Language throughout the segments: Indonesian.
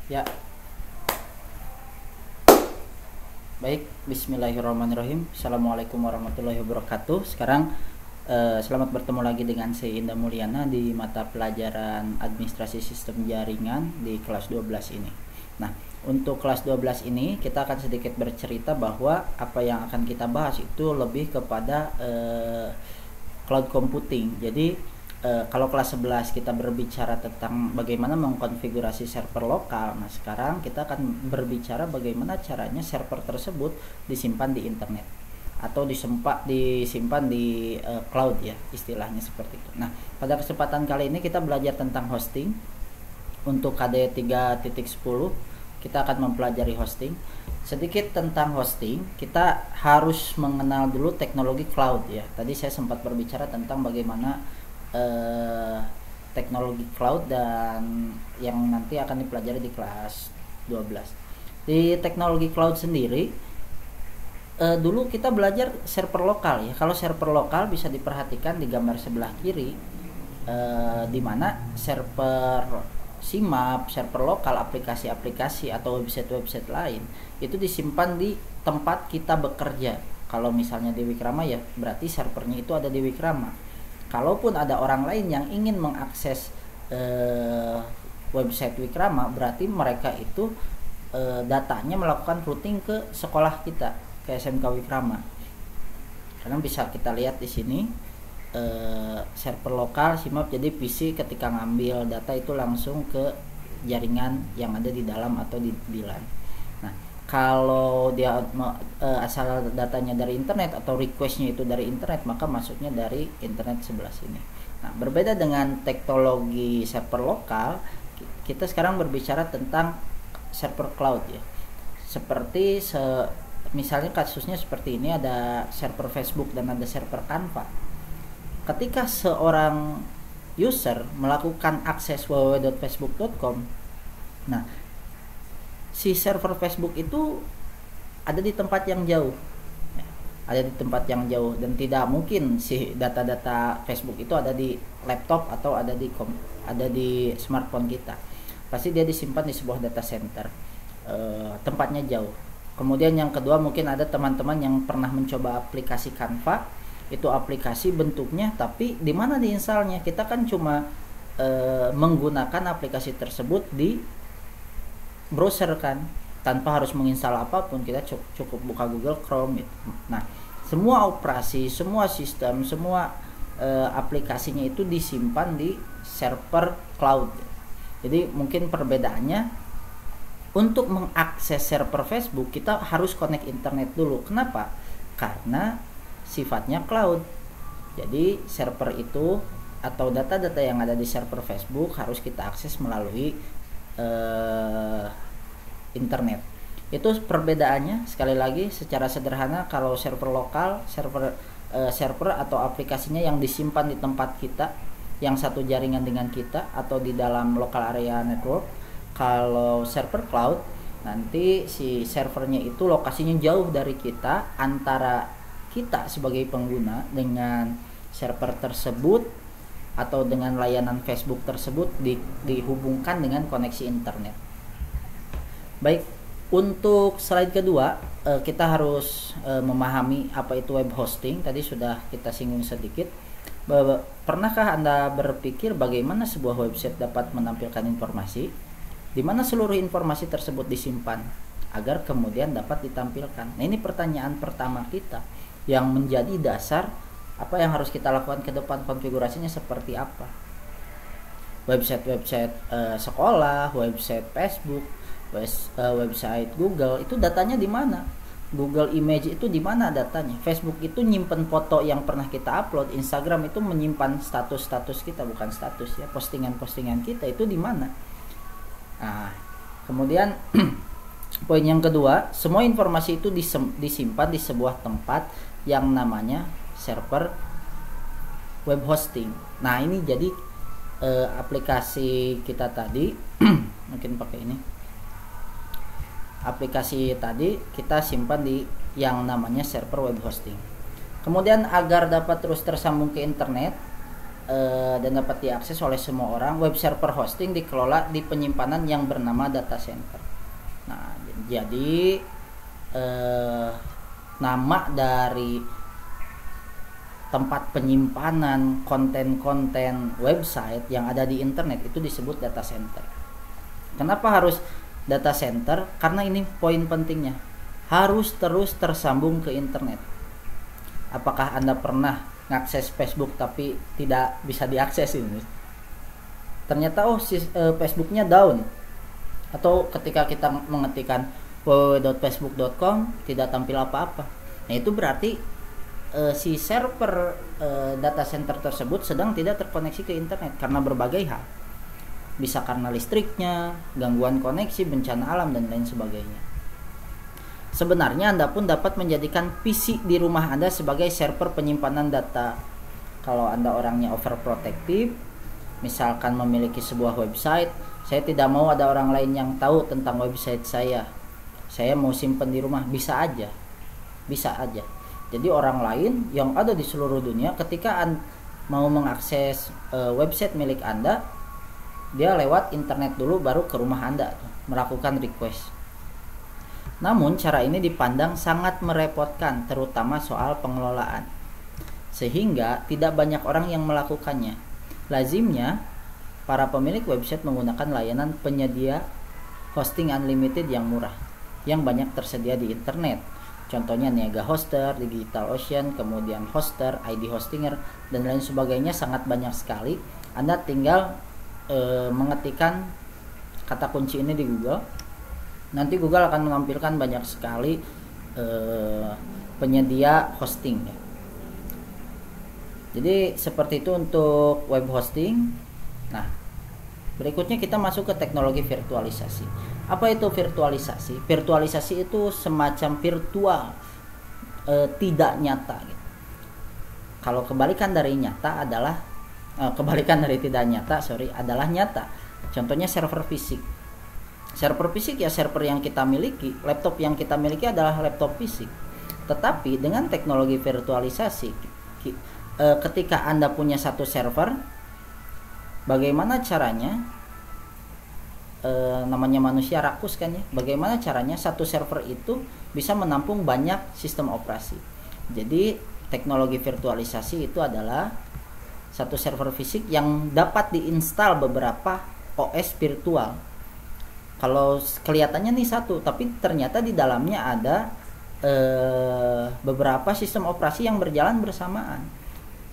Ya, baik. Bismillahirrahmanirrahim. Assalamualaikum warahmatullahi wabarakatuh. Sekarang selamat bertemu lagi dengan saya Indah Mulyana di mata pelajaran Administrasi Sistem Jaringan di kelas 12 ini. Nah, untuk kelas 12 ini kita akan sedikit bercerita bahwa apa yang akan kita bahas itu lebih kepada cloud computing. Jadi kalau kelas 11 kita berbicara tentang bagaimana mengkonfigurasi server lokal. Nah, sekarang kita akan berbicara bagaimana caranya server tersebut disimpan di internet atau disimpan di cloud ya, istilahnya seperti itu. Nah, pada kesempatan kali ini kita belajar tentang hosting. Untuk KD 3.10 kita akan mempelajari hosting. Sedikit tentang hosting, kita harus mengenal dulu teknologi cloud ya. Tadi saya sempat berbicara tentang bagaimana teknologi cloud dan yang nanti akan dipelajari di kelas 12. Di teknologi cloud sendiri dulu kita belajar server lokal ya. Kalau server lokal bisa diperhatikan di gambar sebelah kiri, di mana server SIMAP, server lokal, aplikasi-aplikasi atau website-website lain itu disimpan di tempat kita bekerja. Kalau misalnya di Wikrama ya berarti servernya itu ada di Wikrama. Kalaupun ada orang lain yang ingin mengakses website Wikrama, berarti mereka itu datanya melakukan routing ke sekolah kita, ke SMK Wikrama. Karena bisa kita lihat di sini server lokal SIMAP, jadi PC ketika ngambil data itu langsung ke jaringan yang ada di dalam atau di LAN. Nah, kalau dia asal datanya dari internet atau requestnya itu dari internet, maka masuknya dari internet sebelah sini. Nah, berbeda dengan teknologi server lokal, kita sekarang berbicara tentang server cloud ya. Seperti misalnya kasusnya seperti ini, ada server Facebook dan ada server Canva. Ketika seorang user melakukan akses www.facebook.com, nah si server Facebook itu ada di tempat yang jauh, dan tidak mungkin si data-data Facebook itu ada di laptop atau ada di smartphone kita. Pasti dia disimpan di sebuah data center, tempatnya jauh. Kemudian yang kedua, mungkin ada teman-teman yang pernah mencoba aplikasi Canva. Itu aplikasi bentuknya, tapi di mana diinstalnya? Kita kan cuma menggunakan aplikasi tersebut di browser kan, tanpa harus menginstal apapun. Kita cukup buka Google Chrome gitu. Nah, semua operasi, semua sistem, semua aplikasinya itu disimpan di server cloud. Jadi mungkin perbedaannya, untuk mengakses server Facebook kita harus connect internet dulu. Kenapa? Karena sifatnya cloud. Jadi server itu atau data-data yang ada di server Facebook harus kita akses melalui internet. Itu perbedaannya. Sekali lagi secara sederhana, kalau server lokal, server atau aplikasinya yang disimpan di tempat kita, yang satu jaringan dengan kita atau di dalam local area network. Kalau server cloud, nanti si servernya itu lokasinya jauh dari kita, antara kita sebagai pengguna dengan server tersebut atau dengan layanan Facebook tersebut dihubungkan dengan koneksi internet. Baik, untuk slide kedua kita harus memahami apa itu web hosting. Tadi sudah kita singgung sedikit. Pernahkah Anda berpikir bagaimana sebuah website dapat menampilkan informasi di mana seluruh informasi tersebut disimpan agar kemudian dapat ditampilkan? Nah, ini pertanyaan pertama kita yang menjadi dasar apa yang harus kita lakukan ke depan. Konfigurasinya seperti apa? Website sekolah, website Facebook, website Google, itu datanya di mana? Google Image itu di mana datanya? Facebook itu nyimpen foto yang pernah kita upload. Instagram itu menyimpan status kita, bukan status ya, postingan-postingan kita itu di mana? Nah, kemudian poin yang kedua, semua informasi itu disimpan di sebuah tempat yang namanya server web hosting. Nah, ini jadi aplikasi kita tadi mungkin pakai ini. Aplikasi tadi kita simpan di yang namanya server web hosting. Kemudian agar dapat terus tersambung ke internet, dan dapat diakses oleh semua orang. Web server hosting dikelola di penyimpanan yang bernama data center. Nah, jadi nama dari tempat penyimpanan konten-konten website yang ada di internet itu disebut data center. Kenapa harus data center? Karena ini poin pentingnya. Harus terus tersambung ke internet. Apakah Anda pernah ngakses Facebook tapi tidak bisa diakses ini? Ternyata Facebooknya down. Atau ketika kita mengetikkan www.facebook.com tidak tampil apa-apa. Nah, itu berarti si server data center tersebut sedang tidak terkoneksi ke internet karena berbagai hal. Bisa karena listriknya, gangguan koneksi, bencana alam, dan lain sebagainya. Sebenarnya Anda pun dapat menjadikan PC di rumah Anda sebagai server penyimpanan data. Kalau Anda orangnya overprotective, misalkan memiliki sebuah website, saya tidak mau ada orang lain yang tahu tentang website saya mau simpan di rumah, bisa aja. Jadi orang lain yang ada di seluruh dunia ketika mau mengakses website milik Anda, dia lewat internet dulu baru ke rumah Anda melakukan request. Namun cara ini dipandang sangat merepotkan, terutama soal pengelolaan, sehingga tidak banyak orang yang melakukannya. Lazimnya para pemilik website menggunakan layanan penyedia hosting unlimited yang murah yang banyak tersedia di internet. Contohnya Niaga Hoster, DigitalOcean, kemudian Hoster, ID Hostinger, dan lain sebagainya, sangat banyak sekali. Anda tinggal mengetikkan kata kunci ini di Google. Nanti Google akan menampilkan banyak sekali penyedia hosting ya. Jadi seperti itu untuk web hosting. Nah, berikutnya kita masuk ke teknologi virtualisasi. Apa itu virtualisasi? Virtualisasi itu semacam virtual, tidak nyata gitu. Kalau kebalikan dari nyata adalah kebalikan dari tidak nyata, adalah nyata. Contohnya server fisik. Server fisik ya server yang kita miliki, laptop yang kita miliki adalah laptop fisik. Tetapi dengan teknologi virtualisasi, ketika Anda punya satu server, bagaimana caranya? Namanya manusia rakus kan ya. Bagaimana caranya satu server itu bisa menampung banyak sistem operasi? Jadi teknologi virtualisasi itu adalah satu server fisik yang dapat diinstal beberapa OS virtual. Kalau kelihatannya nih satu, tapi ternyata di dalamnya ada beberapa sistem operasi yang berjalan bersamaan.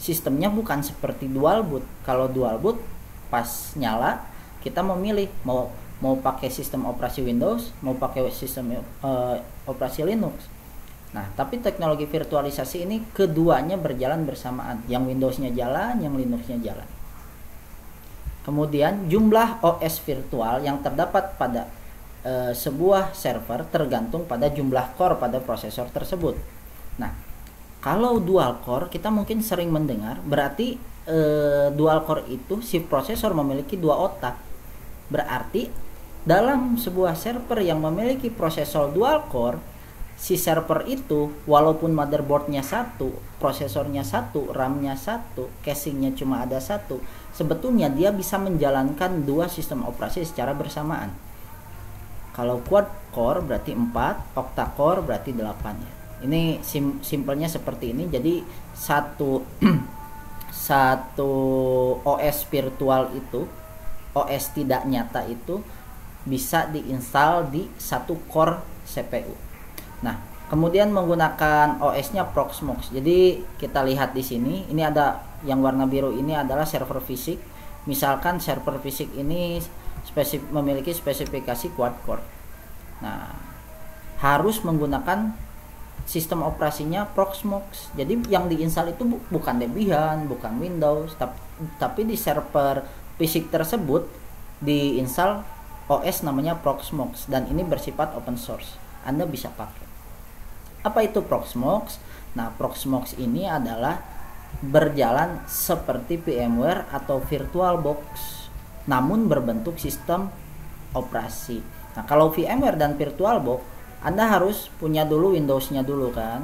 Sistemnya bukan seperti dual boot. Kalau dual boot pas nyala kita memilih mau pakai sistem operasi Windows, mau pakai sistem operasi Linux. Nah, tapi teknologi virtualisasi ini keduanya berjalan bersamaan. Yang Windows-nya jalan, yang Linux-nya jalan. Kemudian jumlah OS virtual yang terdapat pada sebuah server tergantung pada jumlah core pada prosesor tersebut. Nah, kalau dual core kita mungkin sering mendengar, berarti dual core itu si prosesor memiliki dua otak. Berarti dalam sebuah server yang memiliki prosesor dual core, si server itu walaupun motherboardnya satu, prosesornya satu, RAM-nya satu, casingnya cuma ada satu, sebetulnya dia bisa menjalankan dua sistem operasi secara bersamaan. Kalau quad core berarti 4, octa core berarti 8 ya. Ini simpelnya seperti ini. Jadi satu OS virtual itu, OS tidak nyata itu bisa diinstal di satu core CPU. Nah, kemudian menggunakan OS-nya Proxmox. Jadi kita lihat di sini, ini ada yang warna biru ini adalah server fisik. Misalkan server fisik ini memiliki spesifikasi quad core. Nah, harus menggunakan sistem operasinya Proxmox. Jadi yang diinstal itu bukan Debian, bukan Windows, tapi di server fisik tersebut diinstal OS namanya Proxmox, dan ini bersifat open source. Anda bisa pakai. Apa itu Proxmox? Nah, Proxmox ini adalah berjalan seperti VMware atau VirtualBox, namun berbentuk sistem operasi. Nah, kalau VMware dan VirtualBox, Anda harus punya dulu Windows-nya dulu kan.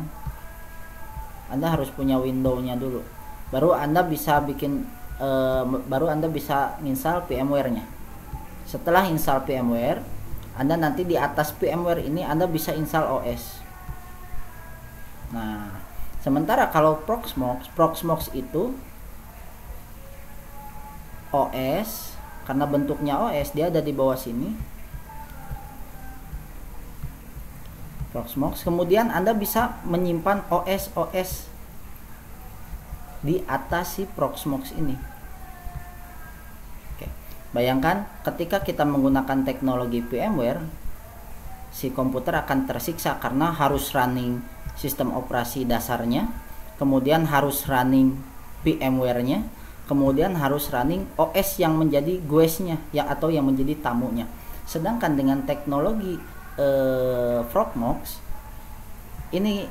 Anda harus punya Windows-nya dulu. Baru Anda bisa bikin baru Anda bisa install VMware-nya. Setelah install VMware, Anda nanti di atas VMware ini Anda bisa install OS. Nah, sementara kalau Proxmox itu OS, karena bentuknya OS, dia ada di bawah sini. Proxmox, kemudian Anda bisa menyimpan OS di atas si Proxmox ini. Oke. Bayangkan ketika kita menggunakan teknologi VMware, si komputer akan tersiksa karena harus running sistem operasi dasarnya, kemudian harus running VMware-nya, kemudian harus running OS yang menjadi guestnya ya, atau yang menjadi tamunya. Sedangkan dengan teknologi Proxmox ini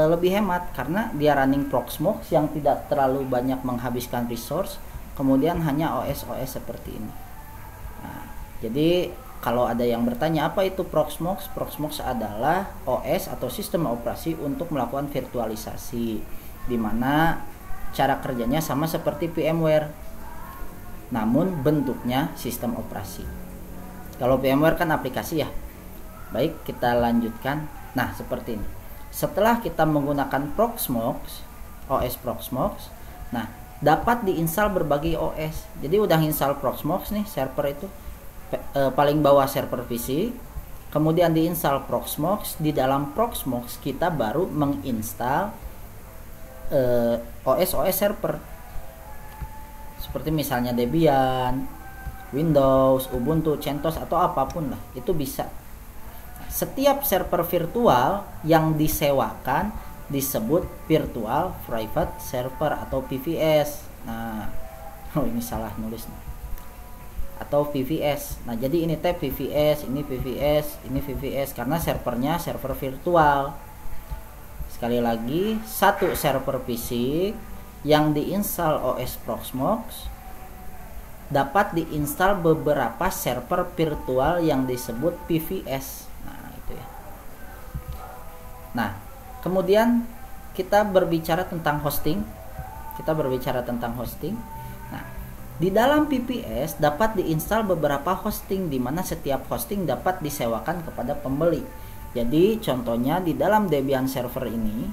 lebih hemat karena dia running Proxmox yang tidak terlalu banyak menghabiskan resource, kemudian hanya OS seperti ini. Nah, jadi kalau ada yang bertanya apa itu Proxmox, Proxmox adalah OS atau sistem operasi untuk melakukan virtualisasi, di mana cara kerjanya sama seperti VMware, namun bentuknya sistem operasi. Kalau VMware kan aplikasi ya. Baik, kita lanjutkan. Nah, seperti ini. Setelah kita menggunakan Proxmox, OS Proxmox, nah, dapat diinstal berbagai OS. Jadi udah install Proxmox nih, server itu paling bawah server fisik. Kemudian diinstal Proxmox, di dalam Proxmox kita baru menginstal OS server. Seperti misalnya Debian, Windows, Ubuntu, CentOS atau apapun lah, itu bisa. Setiap server virtual yang disewakan disebut Virtual Private Server atau VPS. Nah, ini salah nulis nih. Atau VPS. Nah, jadi ini tab VPS, ini VPS, ini VPS karena servernya server virtual. Sekali lagi, satu server fisik yang diinstal OS Proxmox dapat diinstal beberapa server virtual yang disebut VPS. Nah, kemudian kita berbicara tentang hosting. Nah, di dalam VPS dapat diinstal beberapa hosting, di mana setiap hosting dapat disewakan kepada pembeli. Jadi, contohnya di dalam Debian server ini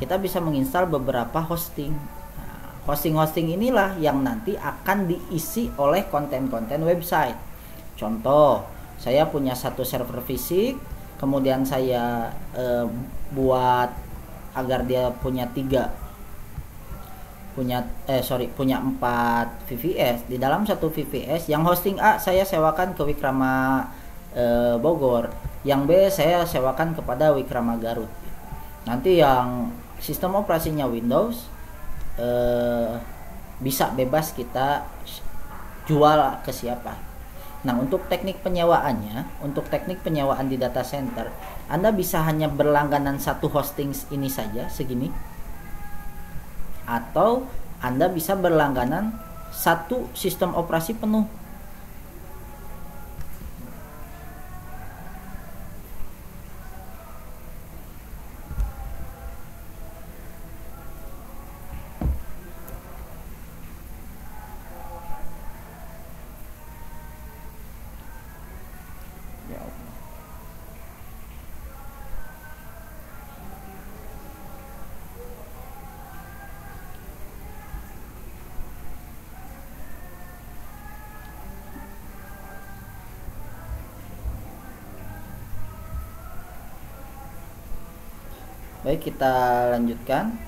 kita bisa menginstal beberapa hosting. Nah, hosting inilah yang nanti akan diisi oleh konten-konten website. Contoh, saya punya satu server fisik, kemudian saya buat agar dia punya 4 VPS. Di dalam satu VPS, yang hosting A saya sewakan ke Wikrama Bogor, yang B saya sewakan kepada Wikrama Garut. Nanti yang sistem operasinya Windows bisa bebas kita jual ke siapa. Nah, untuk teknik penyewaan di data center, Anda bisa hanya berlangganan satu hosting ini saja, segini. Atau Anda bisa berlangganan satu sistem operasi penuh. Baik, kita lanjutkan.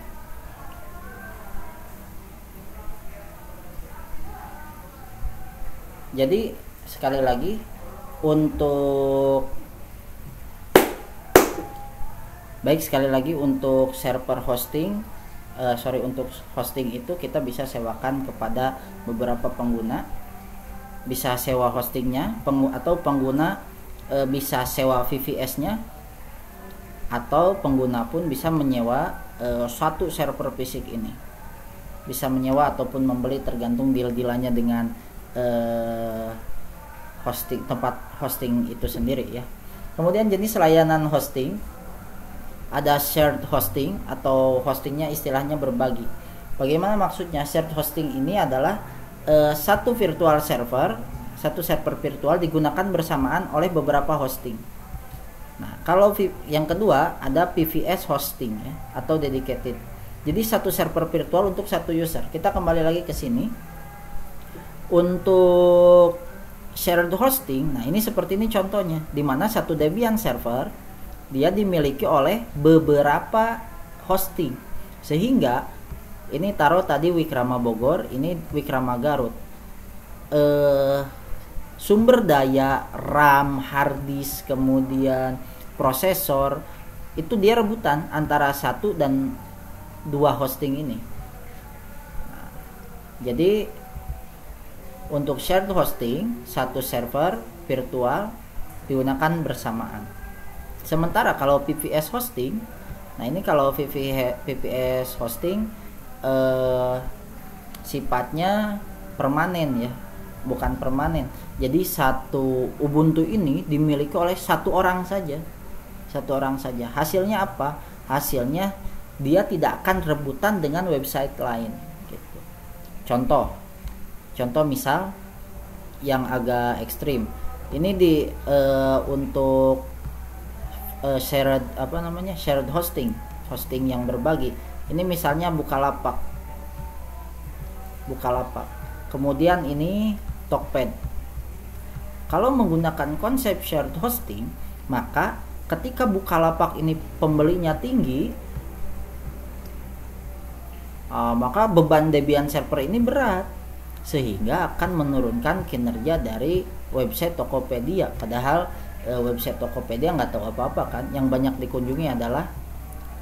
Jadi sekali lagi untuk server hosting, untuk hosting itu kita bisa sewakan kepada beberapa pengguna. Bisa sewa hostingnya, atau pengguna bisa sewa VPS-nya, atau pengguna pun bisa menyewa satu server fisik ini. Bisa menyewa ataupun membeli, tergantung deal-dealannya dengan tempat hosting itu sendiri ya. Kemudian jenis layanan hosting, ada shared hosting atau hostingnya istilahnya berbagi. Bagaimana maksudnya? Shared hosting ini adalah satu server virtual digunakan bersamaan oleh beberapa hosting. Nah, kalau yang kedua ada PVS hosting ya, atau dedicated. Jadi satu server virtual untuk satu user. Kita kembali lagi ke sini. Untuk shared hosting, nah ini seperti ini contohnya, di mana satu Debian server dia dimiliki oleh beberapa hosting. Sehingga ini taruh tadi Wikrama Bogor, ini Wikrama Garut. Sumber daya RAM, hard disk, kemudian prosesor itu dia rebutan antara satu dan dua hosting ini. Nah, jadi untuk shared hosting satu server virtual digunakan bersamaan. Sementara kalau PVS hosting, nah ini kalau PVS hosting sifatnya permanen ya, bukan permanen. Jadi satu Ubuntu ini dimiliki oleh satu orang saja. Hasilnya apa? Hasilnya dia tidak akan rebutan dengan website lain gitu. Contoh misal yang agak ekstrim. Ini untuk shared hosting yang berbagi. Ini misalnya Bukalapak. Kemudian ini Tokped. Kalau menggunakan konsep shared hosting, maka ketika Bukalapak ini pembelinya tinggi, maka beban Debian server ini berat, sehingga akan menurunkan kinerja dari website Tokopedia. Padahal website Tokopedia nggak tahu apa-apa kan, yang banyak dikunjungi adalah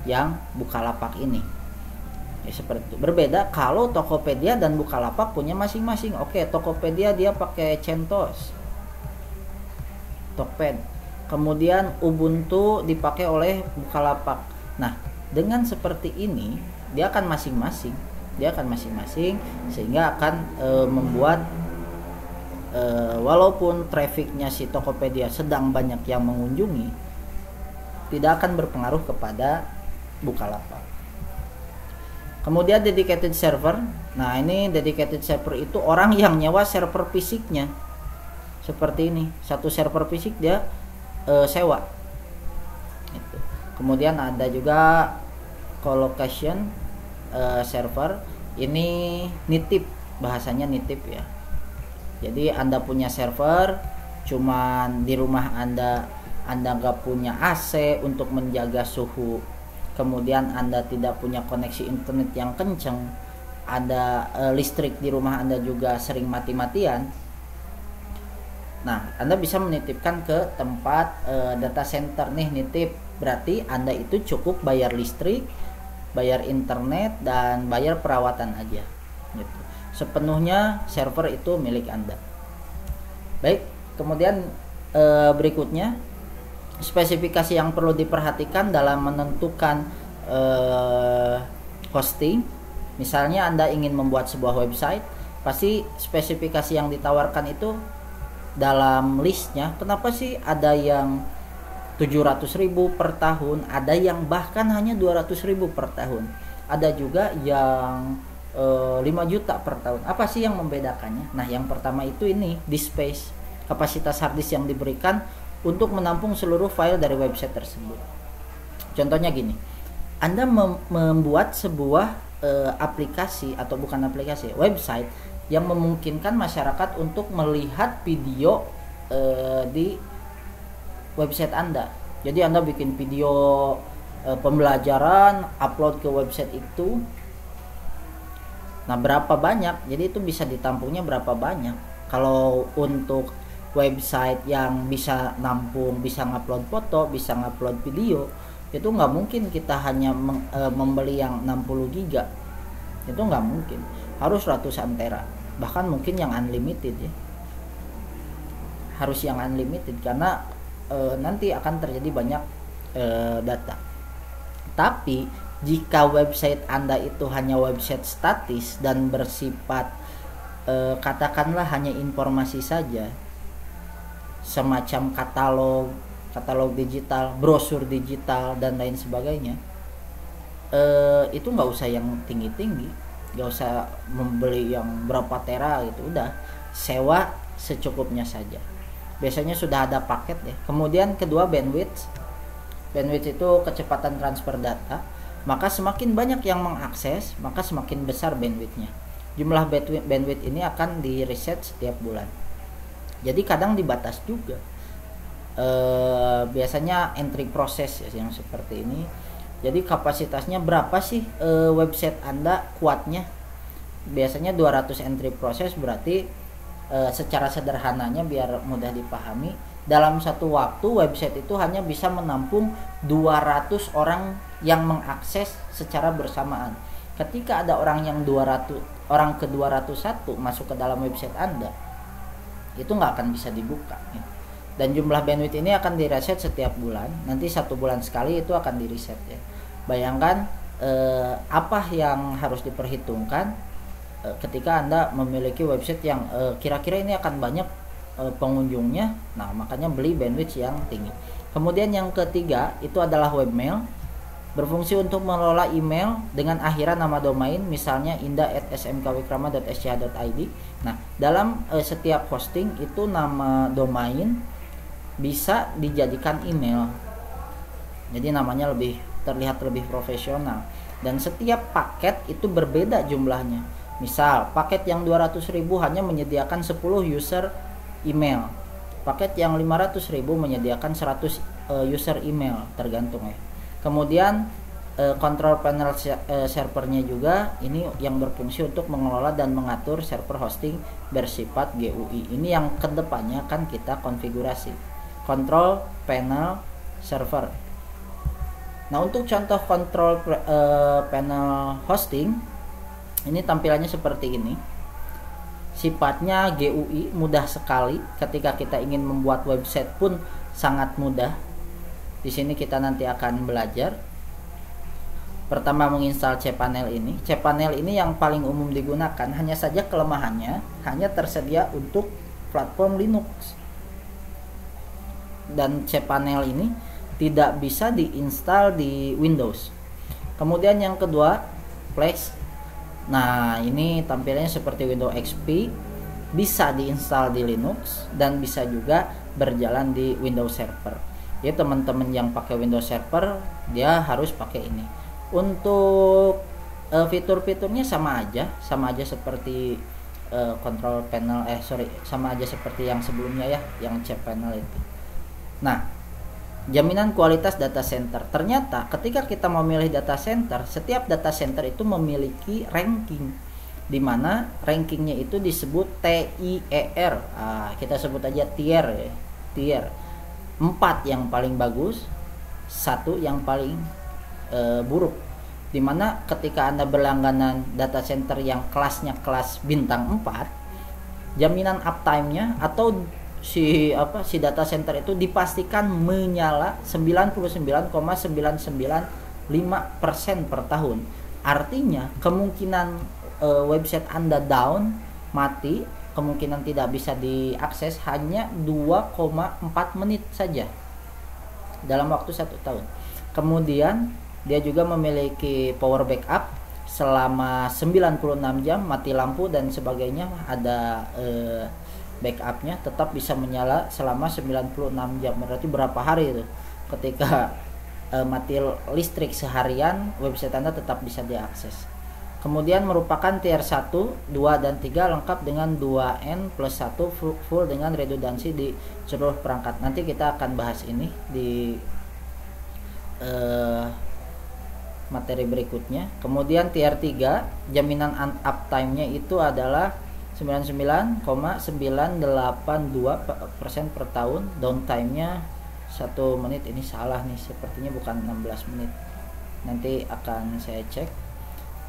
yang Bukalapak ini. Ya, seperti itu. Berbeda kalau Tokopedia dan Bukalapak punya masing-masing. Oke, Tokopedia dia pakai CentOS, Tokped. Kemudian Ubuntu dipakai oleh Bukalapak. Nah, dengan seperti ini dia akan masing-masing, sehingga akan membuat walaupun trafficnya si Tokopedia sedang banyak yang mengunjungi, tidak akan berpengaruh kepada Bukalapak. Kemudian dedicated server. Nah, ini dedicated server itu orang yang nyewa server fisiknya. Seperti ini, satu server fisik dia sewa. Itu. Kemudian ada juga colocation server. Ini nitip, bahasanya nitip ya. Jadi Anda punya server, cuman di rumah Anda nggak punya AC untuk menjaga suhu. Kemudian Anda tidak punya koneksi internet yang kenceng, ada listrik di rumah Anda juga sering mati-matian. Nah, Anda bisa menitipkan ke tempat data center nih, nitip. Berarti Anda itu cukup bayar listrik, bayar internet, dan bayar perawatan aja gitu. Sepenuhnya server itu milik Anda. Baik, kemudian berikutnya spesifikasi yang perlu diperhatikan dalam menentukan hosting. Misalnya Anda ingin membuat sebuah website, pasti spesifikasi yang ditawarkan itu dalam listnya. Kenapa sih ada yang 700.000 per tahun, ada yang bahkan hanya 200.000 per tahun, ada juga yang 5 juta per tahun. Apa sih yang membedakannya? Nah, yang pertama itu ini disk space, kapasitas hard disk yang diberikan untuk menampung seluruh file dari website tersebut. Contohnya gini, Anda membuat sebuah aplikasi atau bukan aplikasi, website yang memungkinkan masyarakat untuk melihat video di website Anda. Jadi Anda bikin video pembelajaran, upload ke website itu. Nah, berapa banyak? Jadi itu bisa ditampungnya berapa banyak? Kalau untuk website yang bisa nampung, bisa ngupload foto, bisa ngupload video, itu nggak mungkin kita hanya membeli yang 60 giga. Itu nggak mungkin, harus ratusan tera, bahkan mungkin yang unlimited ya. Harus yang unlimited karena nanti akan terjadi banyak data. Tapi jika website Anda itu hanya website statis dan bersifat katakanlah hanya informasi saja, semacam katalog digital, brosur digital dan lain sebagainya, itu nggak usah yang tinggi-tinggi gak usah membeli yang berapa tera gitu, udah sewa secukupnya saja. Biasanya sudah ada paket ya. Kemudian kedua, bandwidth itu kecepatan transfer data. Maka semakin banyak yang mengakses, maka semakin besar bandwidthnya. Jumlah bandwidth ini akan di reset setiap bulan. Jadi kadang dibatas juga. Biasanya entry proses ya, yang seperti ini. Jadi kapasitasnya berapa sih website Anda kuatnya? Biasanya 200 entry proses, berarti secara sederhananya biar mudah dipahami, dalam satu waktu website itu hanya bisa menampung 200 orang yang mengakses secara bersamaan. Ketika ada orang ke 201 masuk ke dalam website Anda, itu nggak akan bisa dibuka ya. Dan jumlah bandwidth ini akan direset setiap bulan. Nanti 1 bulan sekali itu akan direset ya. Bayangkan apa yang harus diperhitungkan ketika Anda memiliki website yang kira-kira ini akan banyak pengunjungnya. Nah, makanya beli bandwidth yang tinggi. Kemudian yang ketiga itu adalah webmail. Berfungsi untuk mengelola email dengan akhiran nama domain, misalnya indah@smkwikrama.sch.id. Nah, dalam setiap hosting itu nama domain bisa dijadikan email. Jadi namanya terlihat lebih profesional. Dan setiap paket itu berbeda jumlahnya. Misal, paket yang 200.000 hanya menyediakan 10 user email. Paket yang 500.000 menyediakan 100 user email, tergantung ya. Kemudian control panel servernya juga ini yang berfungsi untuk mengelola dan mengatur server hosting bersifat GUI. Ini yang kedepannya akan kita konfigurasi. Control panel server. Nah, untuk contoh control panel hosting, ini tampilannya seperti ini. Sifatnya GUI, mudah sekali. Ketika kita ingin membuat website pun sangat mudah. Di sini kita nanti akan belajar. Pertama, menginstal cPanel ini. cPanel ini yang paling umum digunakan, hanya saja kelemahannya hanya tersedia untuk platform Linux. Dan cPanel ini tidak bisa diinstal di Windows. Kemudian yang kedua, Flash. Nah, ini tampilannya seperti Windows XP, bisa diinstal di Linux dan bisa juga berjalan di Windows Server. Ya, teman-teman yang pakai Windows Server dia harus pakai ini. Untuk fitur-fiturnya sama aja seperti control panel sama aja seperti yang sebelumnya ya, yang cPanel itu. Nah, jaminan kualitas data center. Ternyata ketika kita memilih data center, setiap data center itu memiliki ranking, di mana rankingnya itu disebut TIER. Kita sebut aja tier ya. Tier. 4 yang paling bagus, 1 yang paling buruk. Dimana ketika Anda berlangganan data center yang kelasnya kelas bintang 4, jaminan uptime-nya atau si data center itu dipastikan menyala 99,995% per tahun. Artinya kemungkinan website Anda down, mati, kemungkinan tidak bisa diakses hanya 2,4 menit saja dalam waktu 1 tahun. Kemudian dia juga memiliki power backup selama 96 jam, mati lampu dan sebagainya, ada backupnya, tetap bisa menyala selama 96 jam. Berarti berapa hari itu? Ketika mati listrik seharian, website Anda tetap bisa diakses. Kemudian merupakan tier 1, 2, dan 3 lengkap dengan 2N plus 1 full dengan redundansi di seluruh perangkat. Nanti kita akan bahas ini di materi berikutnya. Kemudian tier 3, jaminan uptime-nya itu adalah 99,982% per tahun. Downtime-nya 1 menit. Ini salah nih, sepertinya bukan 16 menit. Nanti akan saya cek.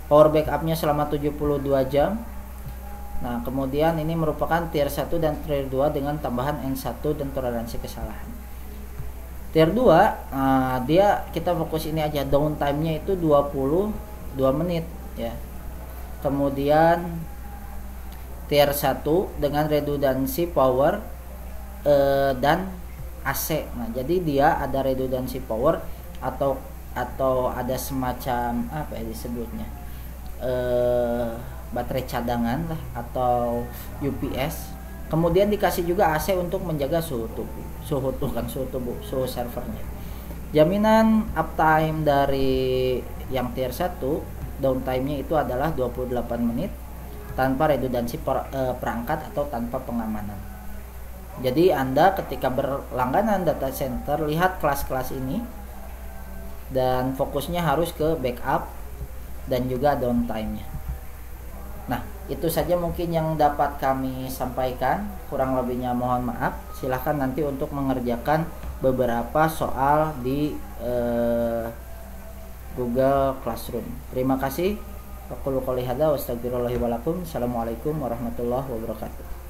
Power backup-nya selama 72 jam. Nah, kemudian ini merupakan tier 1 dan tier 2 dengan tambahan N1 dan toleransi kesalahan. Tier 2, kita fokus ini aja, downtime-nya itu 22 menit ya. Kemudian tier 1 dengan redundansi power dan AC. Nah, jadi dia ada redundansi power atau ada semacam apa ya disebutnya, baterai cadangan lah atau UPS. Kemudian dikasih juga AC untuk menjaga suhu tubuh, suhu servernya. Jaminan uptime dari yang tier 1, downtime-nya itu adalah 28 menit tanpa redundansi perangkat atau tanpa pengamanan. Jadi Anda ketika berlangganan data center, lihat kelas-kelas ini dan fokusnya harus ke backup dan juga downtime-nya. Nah, itu saja mungkin yang dapat kami sampaikan. Kurang lebihnya mohon maaf. Silahkan nanti untuk mengerjakan beberapa soal di Google Classroom. Terima kasih. Aku qouli hadza wa astaghfirullahi wa lakum. Assalamualaikum warahmatullahi wabarakatuh.